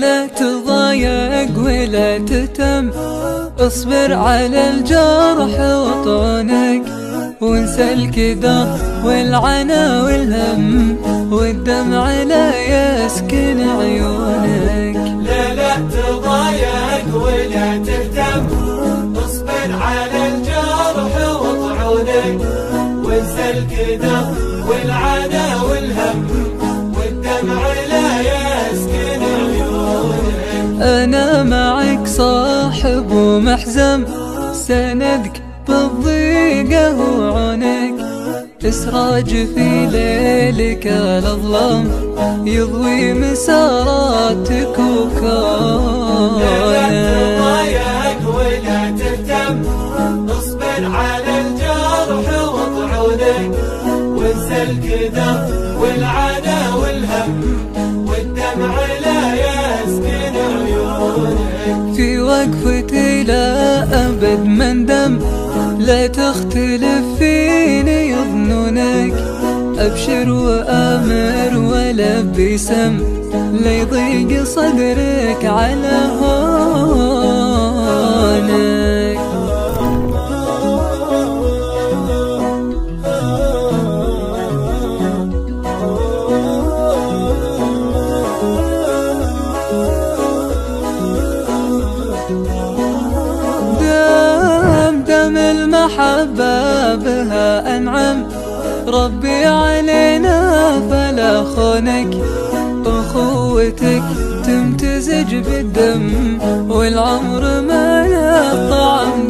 لا تضايق ولا تتم، اصبر على الجرح وطعنك، وانسى الكدر والعنا والهم، والدمع لا يسكن عيونك. لا تضايق ولا تهتم، اصبر على الجرح وطعنك، وانسى الكدر والعنا والهم، والدمع لا يسكن عيونك. أنا معك صاحب ومحزم، سندك بالضيقة وعنك، إسراج في ليلك الأظلام، يضوي مساراتك وكونك. لا تضايق ولا تهتم، اصبر على الجرح وطعنك، وانسى الكدر والعنا والهم، والدمع لا يسكن عيونك. في وقفتي لا أبد مندم، لا تختلف فيني يظنونك، أبشر وآمر ولا بسم، لا يضيق صدرك على هونك. دم المحبة بها أنعم، ربي علينا فلا خونك، أخوتك تمتزج بالدم، والعمر ما له طعم